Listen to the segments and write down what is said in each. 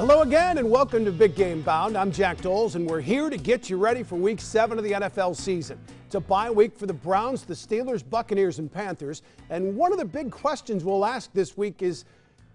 Hello again and welcome to Big Game Bound. I'm Jack Doles and we're here to get you ready for Week 7 of the NFL season. It's a bye week for the Browns, the Steelers, Buccaneers, and Panthers. And one of the big questions we'll ask this week is,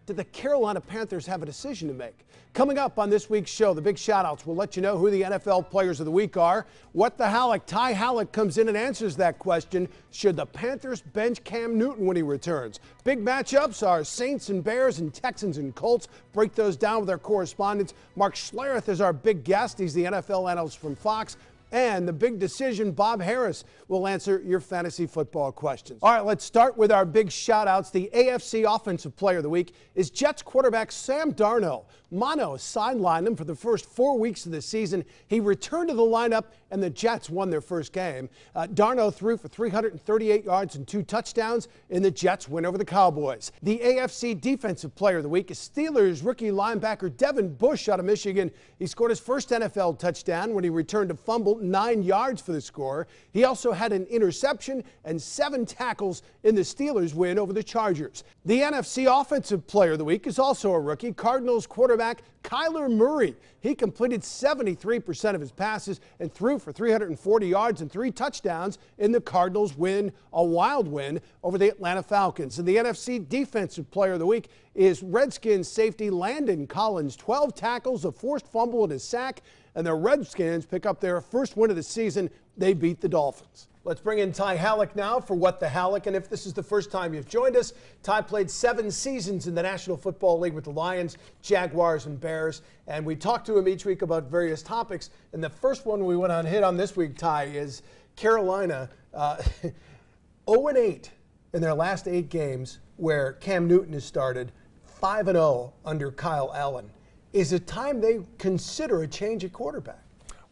do the Carolina Panthers have a decision to make? Coming up on this week's show, the big shout-outs will let you know who the NFL Players of the Week are. What the Halleck? Ty Halleck comes in and answers that question. Should the Panthers bench Cam Newton when he returns? Big matchups are Saints and Bears and Texans and Colts. Break those down with our correspondents. Mark Schlereth is our big guest. He's the NFL analyst from Fox. And the big decision, Bob Harris will answer your fantasy football questions. All right, let's start with our big shout-outs. The AFC Offensive Player of the Week is Jets quarterback Sam Darnold. Mono sidelined him for the first 4 weeks of the season. He returned to the lineup, and the Jets won their first game. Darnold threw for 338 yards and 2 touchdowns in the Jets' win over the Cowboys. The AFC Defensive Player of the Week is Steelers rookie linebacker Devin Bush out of Michigan. He scored his first NFL touchdown when he returned to fumble 9 yards for the score. He also had an interception and 7 tackles in the Steelers' win over the Chargers. The NFC Offensive Player of the Week is also a rookie, Cardinals quarterback Kyler Murray. He completed 73% of his passes and threw for 340 yards and 3 touchdowns in the Cardinals' win, a wild win over the Atlanta Falcons. And the NFC Defensive Player of the Week is Redskins safety Landon Collins, 12 tackles, a forced fumble, and a sack. And the Redskins pick up their first win of the season. They beat the Dolphins. Let's bring in Ty Halleck now for What the Halleck. And if this is the first time you've joined us, Ty played 7 seasons in the National Football League with the Lions, Jaguars, and Bears. And we talk to him each week about various topics. And the first one we want to hit on this week, Ty, is Carolina 0-8 in their last 8 games where Cam Newton has started, 5-0 under Kyle Allen. Is it time they consider a change at quarterback?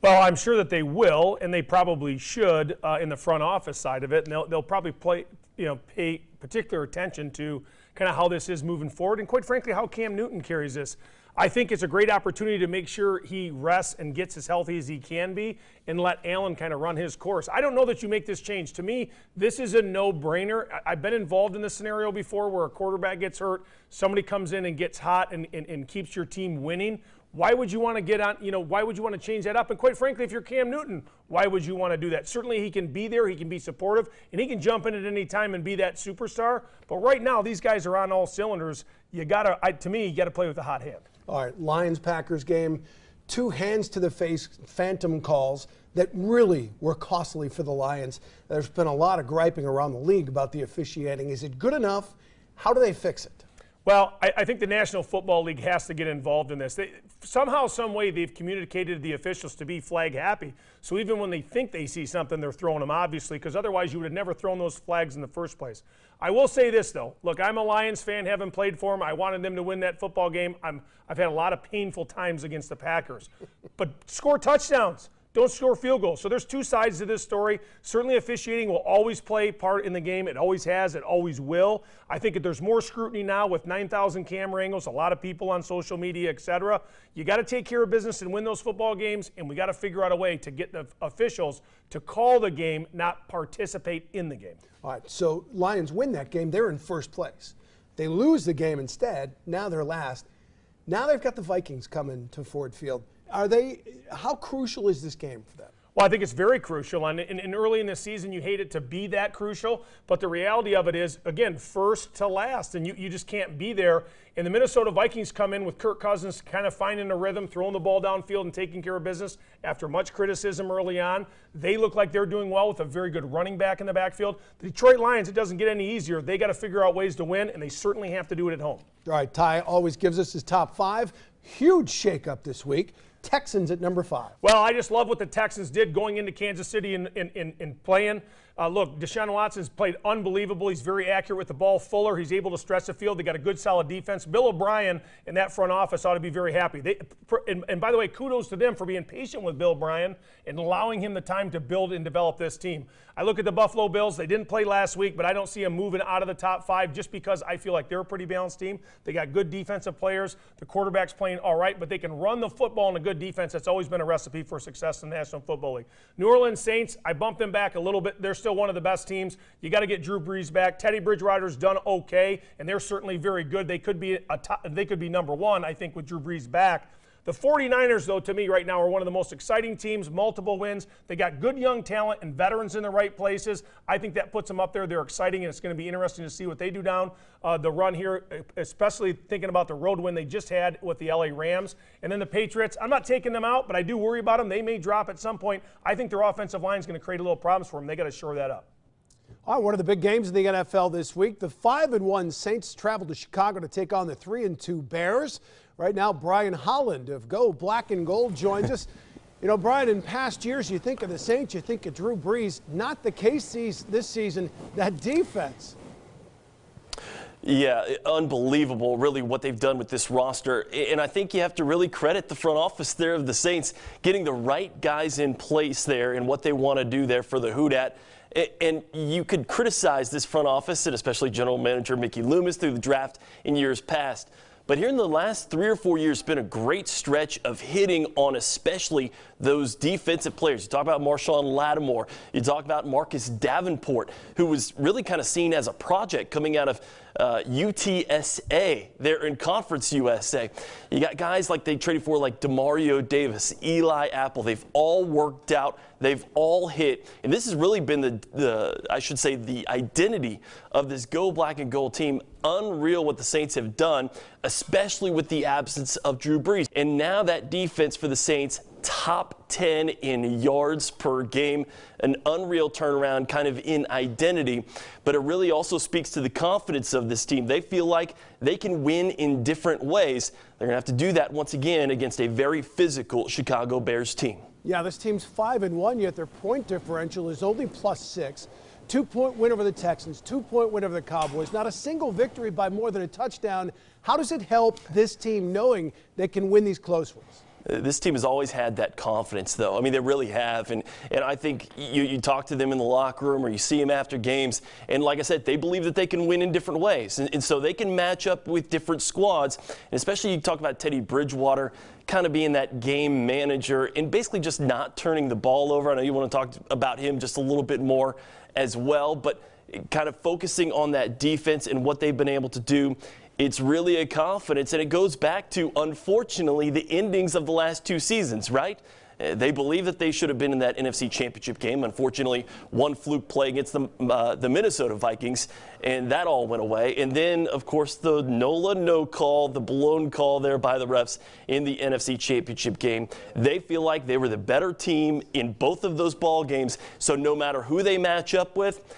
Well, I'm sure that they will, and they probably should in the front office side of it. And they'll probably pay particular attention to kind of how this is moving forward, and quite frankly, how Cam Newton carries this. I think it's a great opportunity to make sure he rests and gets as healthy as he can be and let Allen kind of run his course. I don't know that you make this change. To me, this is a no-brainer. I've been involved in this scenario before where a quarterback gets hurt, somebody comes in and gets hot and keeps your team winning. Why would you want to get on, why would you want to change that up? And quite frankly, if you're Cam Newton, why would you want to do that? Certainly he can be there, he can be supportive, and he can jump in at any time and be that superstar. But right now, these guys are on all cylinders. To me, you got to play with a hot hand. All right, Lions-Packers game, 2 hands-to-the-face phantom calls that really were costly for the Lions. There's been a lot of griping around the league about the officiating. Is it good enough? How do they fix it? Well, I think the National Football League has to get involved in this. Somehow, some way, they've communicated to the officials to be flag happy. So even when they think they see something, they're throwing them, obviously, because otherwise you would have never thrown those flags in the first place. I will say this, though. Look, I'm a Lions fan, haven't played for them. I wanted them to win that football game. I've had a lot of painful times against the Packers. But score touchdowns. Don't score field goals. So there's 2 sides to this story. Certainly officiating will always play part in the game. It always has. It always will. I think that there's more scrutiny now with 9,000 camera angles, a lot of people on social media, etc. You got to take care of business and win those football games, and we got to figure out a way to get the officials to call the game, not participate in the game. All right, so Lions win that game. They're in first place. They lose the game instead. Now they're last. Now they've got the Vikings coming to Ford Field. How crucial is this game for them? Well, I think it's very crucial, and early in the season you hate it to be that crucial, but the reality of it is, again, first to last, and you just can't be there. And the Minnesota Vikings come in with Kirk Cousins kind of finding a rhythm, throwing the ball downfield and taking care of business after much criticism early on. They look like they're doing well with a very good running back in the backfield. The Detroit Lions, it doesn't get any easier. They got to figure out ways to win, and they certainly have to do it at home. All right, Ty always gives us his top 5. Huge shakeup this week. Texans at number 5. Well, I just love what the Texans did going into Kansas City and playing. Look, Deshaun Watson's played unbelievable. He's very accurate with the ball. Fuller, he's able to stretch the field. They got a good, solid defense. Bill O'Brien and that front office ought to be very happy. And by the way, kudos to them for being patient with Bill O'Brien and allowing him the time to build and develop this team. I look at the Buffalo Bills. They didn't play last week, but I don't see them moving out of the top 5 just because I feel like they're a pretty balanced team. They got good defensive players. The quarterback's playing all right, but they can run the football in a good defense. That's always been a recipe for success in the National Football League. New Orleans Saints, I bumped them back a little bit. They're still one of the best teams. You got to get Drew Brees back. Teddy Bridgewater's done okay, and they're certainly very good. They could be number one, I think, with Drew Brees back. The 49ers, though, to me right now are one of the most exciting teams, multiple wins. They got good young talent and veterans in the right places. I think that puts them up there. They're exciting, and it's going to be interesting to see what they do down the run here, especially thinking about the road win they just had with the LA Rams. And then the Patriots, I'm not taking them out, but I do worry about them. They may drop at some point. I think their offensive line is going to create a little problems for them. They got to shore that up. All right, one of the big games in the NFL this week. The 5-1 Saints travel to Chicago to take on the 3-2 Bears. Right now, Brian Holland of Go Black and Gold joins us. You know, Brian, in past years, you think of the Saints, you think of Drew Brees. Not the case this season. That defense. Yeah, unbelievable, really, what they've done with this roster. And I think you have to really credit the front office there of the Saints, getting the right guys in place there and what they want to do there for the Houdat. And you could criticize this front office and especially general manager Mickey Loomis through the draft in years past. But here in the last 3 or 4 years, it's been a great stretch of hitting on especially those defensive players. You talk about Marshawn Lattimore. You talk about Marcus Davenport, who was really kind of seen as a project coming out of UTSA there in Conference USA. You got guys like they traded for like Demario Davis, Eli Apple. They've all worked out. They've all hit. And this has really been the identity of this Go Black and Gold team. Unreal what the Saints have done, especially with the absence of Drew Brees. And now that defense for the Saints, top 10 in yards per game, an unreal turnaround kind of in identity, but it really also speaks to the confidence of this team. They feel like they can win in different ways. They're going to have to do that once again against a very physical Chicago Bears team. Yeah, this team's 5-1, yet their point differential is only +6. 2-point win over the Texans, 2-point win over the Cowboys, not a single victory by more than a touchdown. How does it help this team knowing they can win these close ones? This team has always had that confidence, though. I mean, they really have. And I think you talk to them in the locker room or you see them after games, and like I said, they believe that they can win in different ways. And so they can match up with different squads. And especially you talk about Teddy Bridgewater kind of being that game manager and basically just not turning the ball over. I know you want to talk about him just a little bit more as well, but kind of focusing on that defense and what they've been able to do. It's really a confidence, and it goes back to, unfortunately, the endings of the last 2 seasons, right? They believe that they should have been in that NFC Championship game. Unfortunately, one fluke play against the Minnesota Vikings, and that all went away. And then, of course, the NOLA no call, the blown call there by the refs in the NFC Championship game. They feel like they were the better team in both of those ball games, so no matter who they match up with,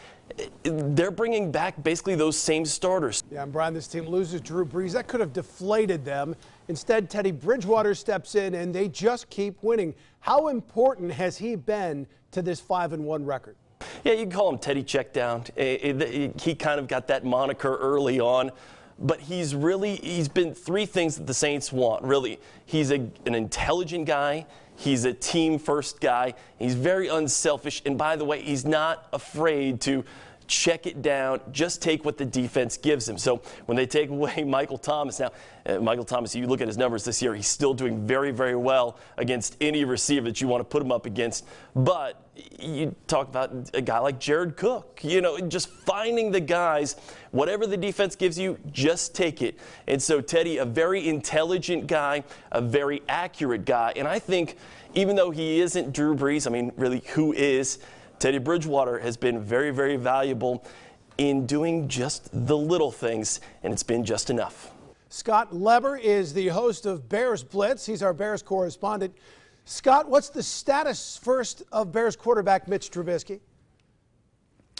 they're bringing back basically those same starters. Yeah, and Brian, this team loses Drew Brees. That could have deflated them. Instead, Teddy Bridgewater steps in, and they just keep winning. How important has he been to this 5-1 record? Yeah, you can call him Teddy Checkdown. He kind of got that moniker early on. But he's been 3 things that the Saints want, really. He's an intelligent guy. He's a team-first guy. He's very unselfish. And by the way, he's not afraid to check it down, just take what the defense gives him. So when they take away Michael Thomas, now Michael Thomas, you look at his numbers this year, he's still doing very, very well against any receiver that you want to put him up against. But you talk about a guy like Jared Cook, you know, just finding the guys, whatever the defense gives you, just take it. And so Teddy, a very intelligent guy, a very accurate guy. And I think even though he isn't Drew Brees, I mean, really, who is? Teddy Bridgewater has been very, very valuable in doing just the little things, and it's been just enough. Scott Leber is the host of Bears Blitz. He's our Bears correspondent. Scott, what's the status first of Bears quarterback Mitch Trubisky?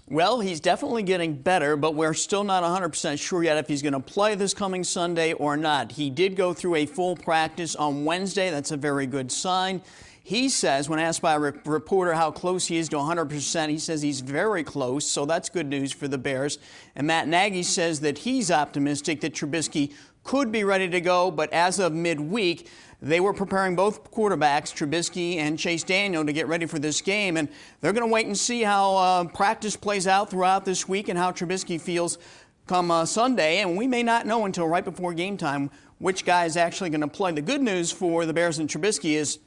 Well, he's definitely getting better, but we're still not 100% sure yet if he's going to play this coming Sunday or not. He did go through a full practice on Wednesday. That's a very good sign. He says, when asked by a reporter how close he is to 100%, he says he's very close, so that's good news for the Bears. And Matt Nagy says that he's optimistic that Trubisky could be ready to go, but as of midweek, they were preparing both quarterbacks, Trubisky and Chase Daniel, to get ready for this game, and they're going to wait and see how practice plays out throughout this week and how Trubisky feels come Sunday, and we may not know until right before game time which guy is actually going to play. The good news for the Bears and Trubisky is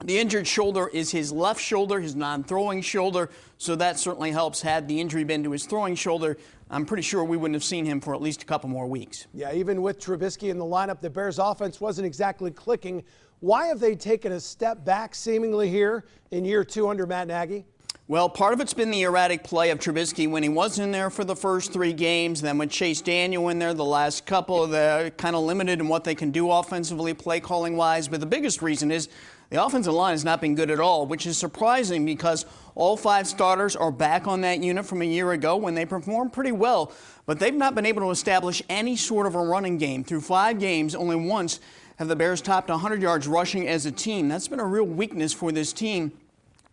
The injured shoulder is his left shoulder, his non-throwing shoulder, so that certainly helps. Had the injury been to his throwing shoulder, I'm pretty sure we wouldn't have seen him for at least a couple more weeks. Yeah, even with Trubisky in the lineup, the Bears' offense wasn't exactly clicking. Why have they taken a step back seemingly here in year 2 under Matt Nagy? Well, part of it's been the erratic play of Trubisky when he was in there for the first 3 games. Then with Chase Daniel in there the last couple, they're kind of limited in what they can do offensively, play calling wise. But the biggest reason is the offensive line has not been good at all, which is surprising because all 5 starters are back on that unit from a year ago when they performed pretty well. But they've not been able to establish any sort of a running game. Through 5 games, only once have the Bears topped 100 yards rushing as a team. That's been a real weakness for this team.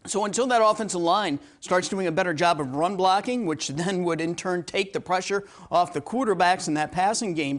So until that offensive line starts doing a better job of run blocking, which then would in turn take the pressure off the quarterbacks in that passing game,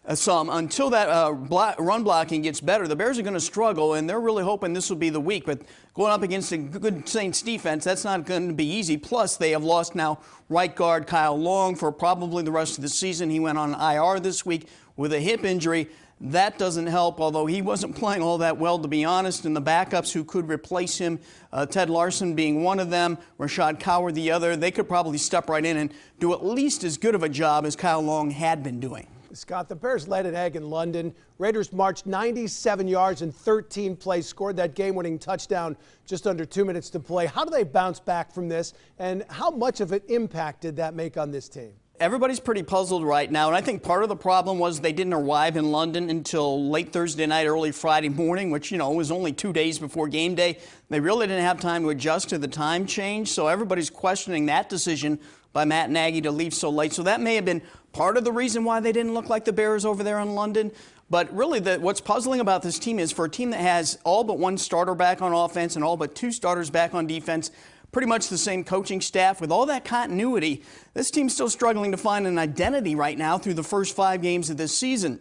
until that run blocking gets better, the Bears are going to struggle, and they're really hoping this will be the week. But going up against a good Saints defense, that's not going to be easy. Plus, they have lost now right guard Kyle Long for probably the rest of the season. He went on IR this week with a hip injury. That doesn't help, although he wasn't playing all that well, to be honest. And the backups who could replace him, Ted Larson being one of them, Rashad Coward the other, they could probably step right in and do at least as good of a job as Kyle Long had been doing. Scott, the Bears laid an egg in London. Raiders marched 97 yards in 13 plays, scored that game-winning touchdown just under 2 minutes to play. How do they bounce back from this, and how much of an impact did that make on this team? Everybody's pretty puzzled right now, and I think part of the problem was they didn't arrive in London until late Thursday night, early Friday morning, which, was only 2 days before game day. They really didn't have time to adjust to the time change, so everybody's questioning that decision by Matt Nagy to leave so late. So that may have been part of the reason why they didn't look like the Bears over there in London. But really, what's puzzling about this team is for a team that has all but 1 starter back on offense and all but 2 starters back on defense, pretty much the same coaching staff, with all that continuity, this team's still struggling to find an identity right now through the first 5 games of this season,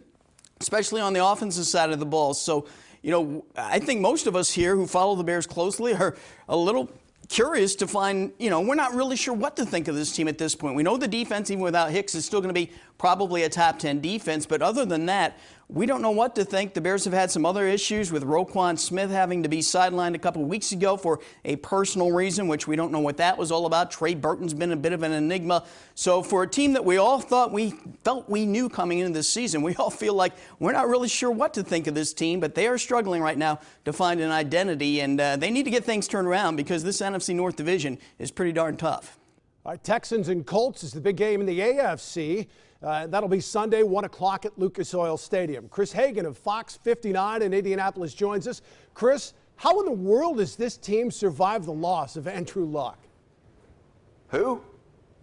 especially on the offensive side of the ball. So, I think most of us here who follow the Bears closely are a little curious to find, we're not really sure what to think of this team at this point. We know the defense, even without Hicks, is still going to be probably a top 10 defense, but other than that, we don't know what to think. The Bears have had some other issues with Roquan Smith having to be sidelined a couple weeks ago for a personal reason, which we don't know what that was all about. Trey Burton's been a bit of an enigma. So for a team that we all felt we knew coming into this season, we all feel like we're not really sure what to think of this team, but they are struggling right now to find an identity, and they need to get things turned around because this NFC North division is pretty darn tough. All right, Texans and Colts is the big game in the AFC. That'll be Sunday, 1 o'clock at Lucas Oil Stadium. Chris Hagan of Fox 59 in Indianapolis joins us. Chris, how in the world does this team survive the loss of Andrew Luck? Who?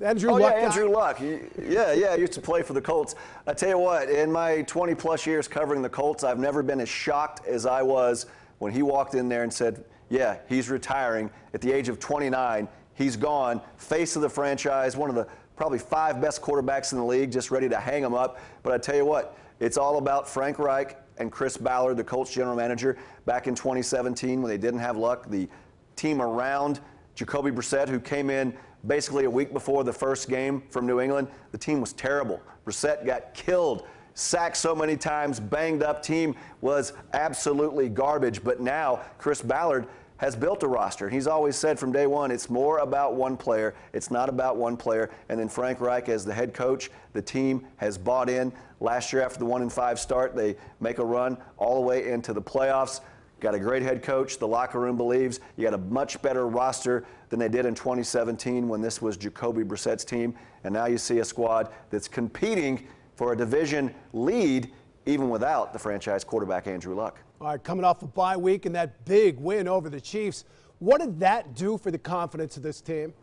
Andrew Luck. Andrew Luck. Yeah, used to play for the Colts. I tell you what, in my 20-plus years covering the Colts, I've never been as shocked as I was when he walked in there and said, yeah, he's retiring at the age of 29. He's gone, face of the franchise, one of the probably 5 best quarterbacks in the league, just ready to hang them up. But I tell you what, it's all about Frank Reich and Chris Ballard, the Colts general manager, back in 2017 when they didn't have Luck. The team around Jacoby Brissett, who came in basically a week before the first game from New England, the team was terrible. Brissett got killed, sacked so many times, banged up. Team was absolutely garbage. But now Chris Ballard has built a roster. He's always said from day one, it's more about one player. It's not about one player. And then Frank Reich as the head coach, the team has bought in. Last year after the 1-5 start, they make a run all the way into the playoffs. Got a great head coach. The locker room believes you got a much better roster than they did in 2017 when this was Jacoby Brissett's team. And now you see a squad that's competing for a division lead even without the franchise quarterback Andrew Luck. All right, coming off a bye week and that big win over the Chiefs, what did that do for the confidence of this team?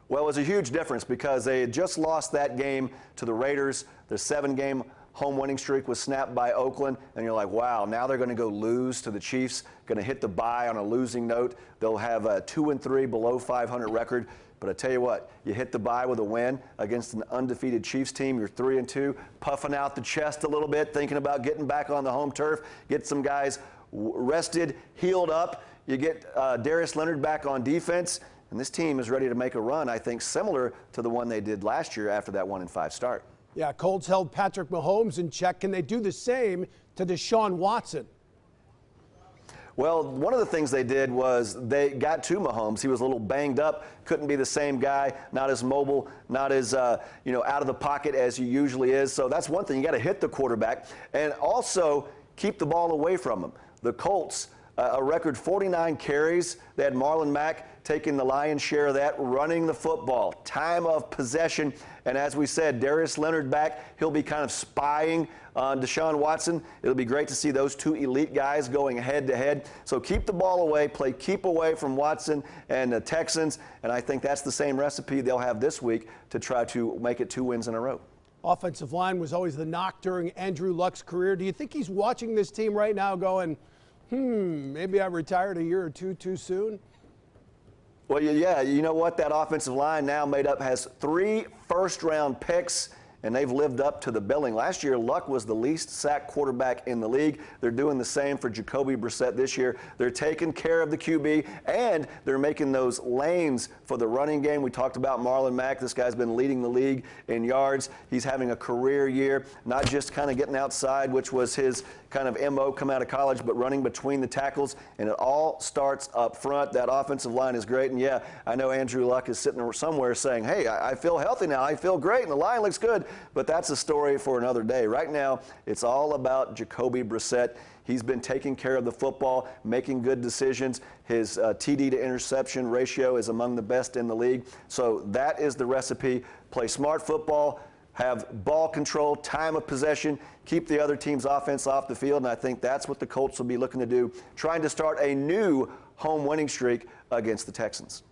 Well, it was a huge difference because they had just lost that game to the Raiders. The 7-game home winning streak was snapped by Oakland, and you're like, wow, now they're going to go lose to the Chiefs, going to hit the bye on a losing note. They'll have a 2-3 below 500 record. But I tell you what, you hit the bye with a win against an undefeated Chiefs team. You're 3-2, puffing out the chest a little bit, thinking about getting back on the home turf, get some guys rested, healed up. You get Darius Leonard back on defense, and this team is ready to make a run, I think, similar to the one they did last year after that 1-5 start. Yeah, Colts held Patrick Mahomes in check. Can they do the same to Deshaun Watson? Well, one of the things they did was they got to Mahomes. He was a little banged up, couldn't be the same guy, not as mobile, not as out of the pocket as he usually is. So that's one thing. You got to hit the quarterback and also keep the ball away from him. The Colts, a record 49 carries. They had Marlon Mack taking the lion's share of that, running the football, time of possession. And as we said, Darius Leonard back. He'll be kind of spying on Deshaun Watson. It'll be great to see those two elite guys going head-to-head. So keep the ball away, play keep away from Watson and the Texans. And I think that's the same recipe they'll have this week to try to make it 2 wins in a row. Offensive line was always the knock during Andrew Luck's career. Do you think he's watching this team right now going, maybe I retired a year or two too soon? Well, yeah, you know what? That offensive line now has 3 first-round picks, and they've lived up to the billing. Last year, Luck was the least sacked quarterback in the league. They're doing the same for Jacoby Brissett this year. They're taking care of the QB, and they're making those lanes for the running game. We talked about Marlon Mack. This guy's been leading the league in yards. He's having a career year, not just kind of getting outside, which was his kind of MO come out of college, but running between the tackles, and it all starts up front. That offensive line is great, and yeah, I know Andrew Luck is sitting somewhere saying, hey, I feel healthy now. I feel great, and the line looks good. But that's a story for another day. Right now, it's all about Jacoby Brissett. He's been taking care of the football, making good decisions. His TD to interception ratio is among the best in the league. So that is the recipe. Play smart football, have ball control, time of possession, keep the other team's offense off the field, and I think that's what the Colts will be looking to do, trying to start a new home winning streak against the Texans.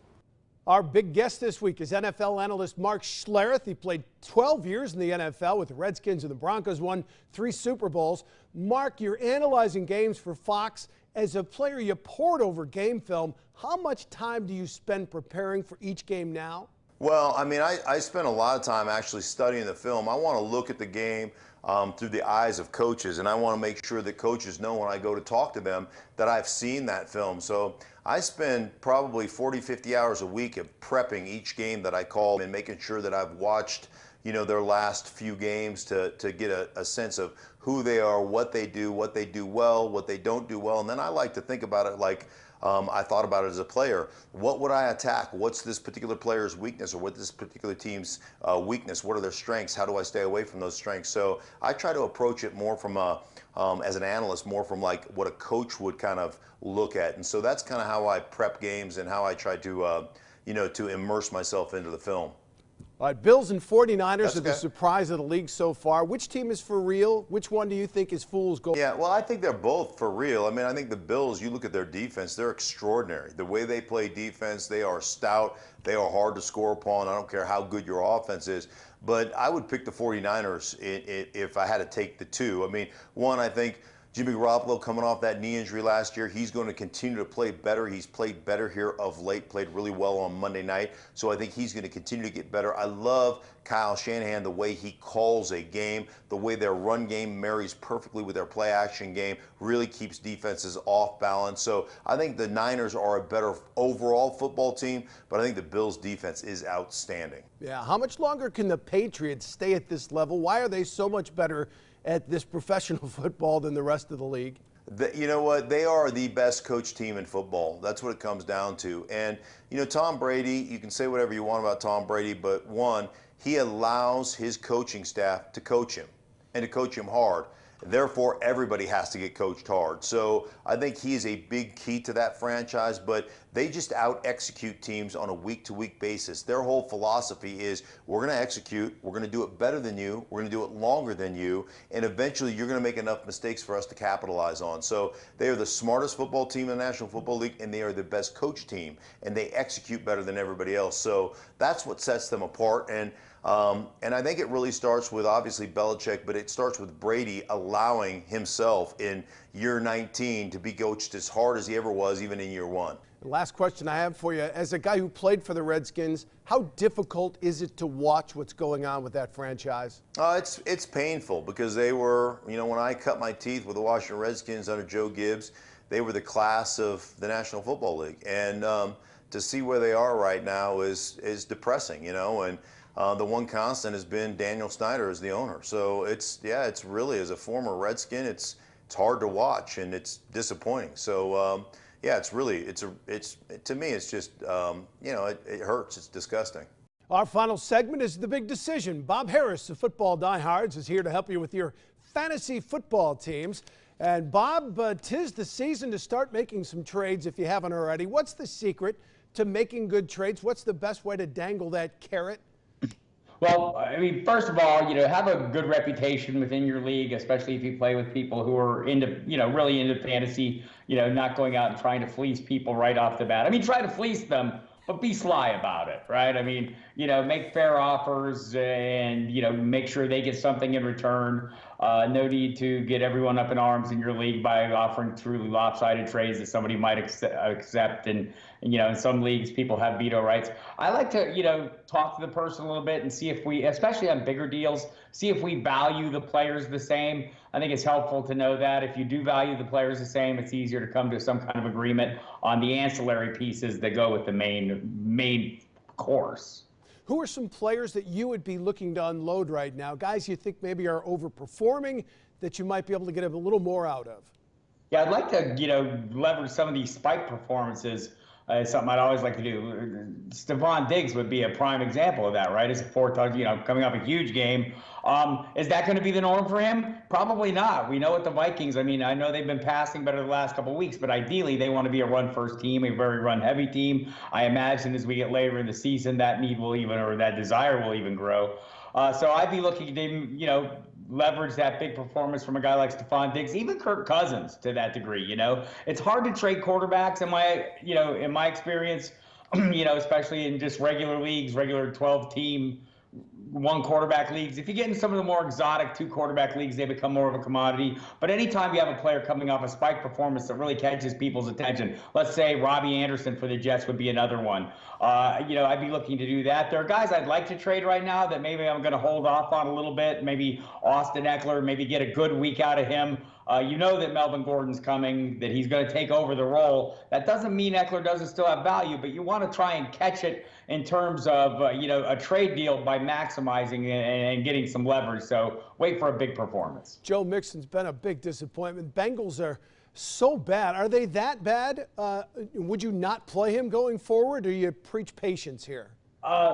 Our big guest this week is NFL analyst Mark Schlereth. He played 12 years in the NFL with the Redskins and the Broncos, won 3 Super Bowls. Mark, you're analyzing games for Fox. As a player, you poured over game film. How much time do you spend preparing for each game now? Well, I mean, I spend a lot of time actually studying the film. I want to look at the game through the eyes of coaches, and I want to make sure that coaches know when I go to talk to them that I've seen that film. So I spend probably 40, 50 hours a week of prepping each game that I call and making sure that I've watched, their last few games to get a sense of who they are, what they do well, what they don't do well. And then I like to think about it like I thought about it as a player. What would I attack? What's this particular player's weakness, or what's this particular team's weakness? What are their strengths? How do I stay away from those strengths? So I try to approach it more from as an analyst, more from like what a coach would kind of look at. And so that's kind of how I prep games and how I try to, to immerse myself into the film. All right, Bills and 49ers That's are the okay. surprise of the league so far. Which team is for real? Which one do you think is fool's gold? Yeah, well, I think they're both for real. I mean, I think the Bills, you look at their defense, they're extraordinary. The way they play defense, they are stout. They are hard to score upon. I don't care how good your offense is. But I would pick the 49ers if I had to take the 2. I mean, one, I think Jimmy Garoppolo coming off that knee injury last year, he's going to continue to play better. He's played better here of late, played really well on Monday night. So I think he's going to continue to get better. I love Kyle Shanahan, the way he calls a game, the way their run game marries perfectly with their play action game, really keeps defenses off balance. So I think the Niners are a better overall football team, but I think the Bills defense is outstanding. Yeah, how much longer can the Patriots stay at this level? Why are they so much better at this professional football than the rest of the league? You know what? They are the best coach team in football. That's what it comes down to. And, Tom Brady, you can say whatever you want about Tom Brady, but one, he allows his coaching staff to coach him and to coach him hard. Therefore, everybody has to get coached hard. So I think he's a big key to that franchise, but they just out-execute teams on a week-to-week basis. Their whole philosophy is we're going to execute, we're going to do it better than you, we're going to do it longer than you, and eventually you're going to make enough mistakes for us to capitalize on. So they are the smartest football team in the National Football League, and they are the best coach team, and they execute better than everybody else. So that's what sets them apart. And I think it really starts with, obviously, Belichick, but it starts with Brady allowing himself in year 19 to be coached as hard as he ever was, even in year 1. The last question I have for you, as a guy who played for the Redskins, how difficult is it to watch what's going on with that franchise? It's painful because they were, when I cut my teeth with the Washington Redskins under Joe Gibbs, they were the class of the National Football League. And to see where they are right now is depressing, and the one constant has been Daniel Snyder as the owner. So it's really, as a former Redskin, it's hard to watch and it's disappointing. So yeah, it's really to me it's just you know, it hurts. It's disgusting. Our final segment is the big decision. Bob Harris of Football Diehards is here to help you with your fantasy football teams. And Bob, 'tis the season to start making some trades if you haven't already. What's the secret to making good trades? What's the best way to dangle that carrot? Well, I mean, first of all, you know, have a good reputation within your league, especially if you play with people who are into, you know, really into fantasy, you know, not going out and trying to fleece people right off the bat. I mean, try to fleece them, but be sly about it, right? I mean, you know, make fair offers and, you know, make sure they get something in return. No need to get everyone up in arms in your league by offering truly lopsided trades that somebody might accept. And, you know, in some leagues, people have veto rights. I like to, you know, talk to the person a little bit and see if we, especially on bigger deals, see if we value the players the same. I think it's helpful to know that if you do value the players the same, it's easier to come to some kind of agreement on the ancillary pieces that go with the main course. Who are some players that you would be looking to unload right now? Guys you think maybe are overperforming that you might be able to get a little more out of? Yeah, I'd like to, you know, leverage some of these spike performances. Something I'd always like to do. Stephon Diggs would be a prime example of that, right? As a you know, coming off a huge game. Is that going to be the norm for him? Probably not. We know what the Vikings, I mean, I know they've been passing better the last couple of weeks, but ideally they want to be a run-first team, a very run-heavy team. I imagine as we get later in the season, that need will even, or that desire will even grow. So I'd be looking to, you know, leverage that big performance from a guy like Stephon Diggs, even Kirk Cousins to that degree. You know, it's hard to trade quarterbacks in my experience, you know, especially in just regular leagues, regular 12-team, one quarterback leagues. If you get in some of the more exotic 2 quarterback leagues, they become more of a commodity. But anytime you have a player coming off a spike performance that really catches people's attention, let's say Robbie Anderson for the Jets would be another one. You know, I'd be looking to do that. There are guys I'd like to trade right now that maybe I'm going to hold off on a little bit. Maybe Austin Eckler, maybe get a good week out of him. You know that Melvin Gordon's coming, that he's going to take over the role. That doesn't mean Eckler doesn't still have value, but you want to try and catch it in terms of, you know, a trade deal by maximizing and getting some leverage. So wait for a big performance. Joe Mixon's been a big disappointment. Bengals are so bad. Are they that bad? Would you not play him going forward, or do you preach patience here?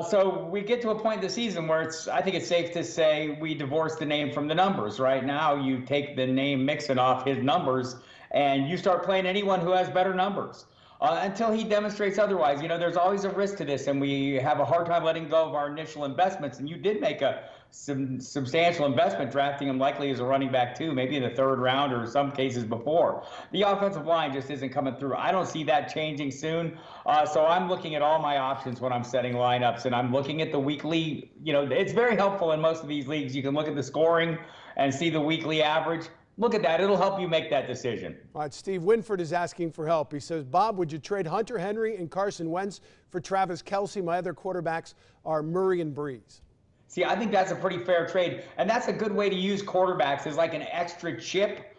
So we get to a point in the season where I think it's safe to say we divorce the name from the numbers. Right now, you take the name Mixon off his numbers and you start playing anyone who has better numbers. Until he demonstrates otherwise. You know, there's always a risk to this, and we have a hard time letting go of our initial investments. And you did make a substantial investment drafting him likely as a running back too, maybe in the 3rd round or some cases before. The offensive line just isn't coming through. I don't see that changing soon. So I'm looking at all my options when I'm setting lineups, and I'm looking at the weekly. You know, it's very helpful in most of these leagues. You can look at the scoring and see the weekly average. Look at that. It'll help you make that decision. All right, Steve Winford is asking for help. He says, Bob, would you trade Hunter Henry and Carson Wentz for Travis Kelce? My other quarterbacks are Murray and Breeze. See, I think that's a pretty fair trade. And that's a good way to use quarterbacks as like an extra chip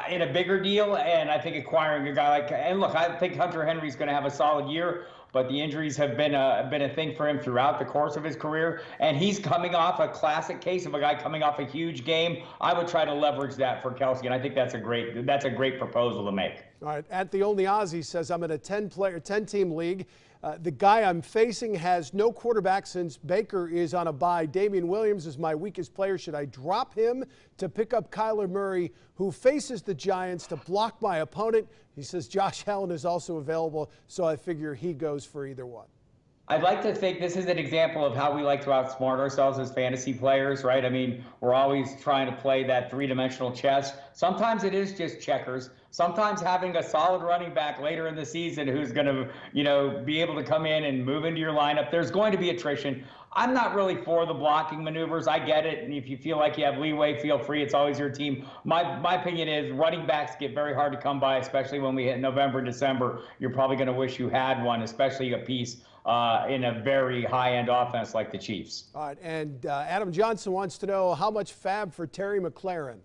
in a bigger deal. And I think acquiring a guy like, and look, I think Hunter Henry's going to have a solid year, but the injuries have been a thing for him throughout the course of his career. And he's coming off a classic case of a guy coming off a huge game. I would try to leverage that for Kelce, and I think that's a great proposal to make. All right, at the Only Aussie says, I'm in a 10-team league. The guy I'm facing has no quarterback since Baker is on a bye. Damian Williams is my weakest player. Should I drop him to pick up Kyler Murray, who faces the Giants, to block my opponent? He says Josh Allen is also available, so I figure he goes for either one. I'd like to think this is an example of how we like to outsmart ourselves as fantasy players, right? I mean, we're always trying to play that 3-dimensional chess. Sometimes it is just checkers. Sometimes having a solid running back later in the season who's going to, you know, be able to come in and move into your lineup, there's going to be attrition. I'm not really for the blocking maneuvers. I get it. And if you feel like you have leeway, feel free. It's always your team. My opinion is running backs get very hard to come by, especially when we hit November, December. You're probably going to wish you had one, especially a piece in a very high-end offense like the Chiefs. All right, and Adam Johnson wants to know how much fab for Terry McLaurin.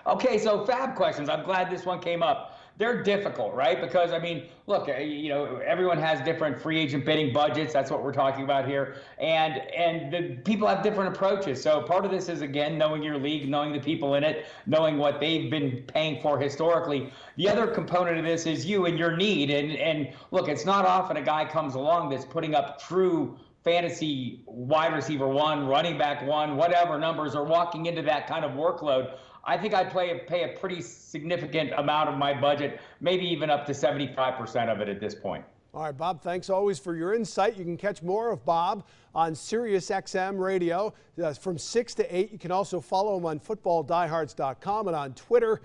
Okay, so fab questions. I'm glad this one came up. they're difficult, right? Because, I mean, look, everyone has different free agent bidding budgets. That's what we're talking about here. And the people have different approaches. So part of this is, again, knowing your league, knowing the people in it, knowing what they've been paying for historically. The other component of this is you and your need. And look, it's not often a guy comes along that's putting up true fantasy wide receiver one, running back one, whatever numbers, are walking into that kind of workload. I think I'd pay a pretty significant amount of my budget, maybe even up to 75% of it at this point. All right, Bob, thanks always for your insight. You can catch more of Bob on Sirius XM Radio from 6 to 8. You can also follow him on footballdiehards.com and on Twitter.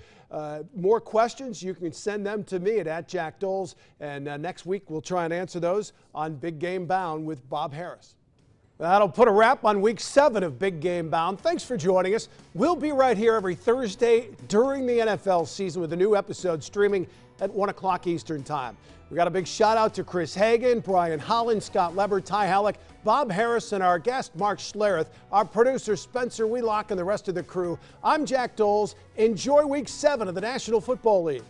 More questions, you can send them to me at @JackDoles. And next week, we'll try and answer those on Big Game Bound with Bob Harris. That'll put a wrap on Week 7 of Big Game Bound. Thanks for joining us. We'll be right here every Thursday during the NFL season with a new episode streaming at 1 o'clock Eastern Time. We got a big shout out to Chris Hagan, Brian Holland, Scott Leber, Ty Halleck, Bob Harris, and our guest Mark Schlereth, our producer Spencer Wheelock, and the rest of the crew. I'm Jack Doles. Enjoy Week 7 of the National Football League.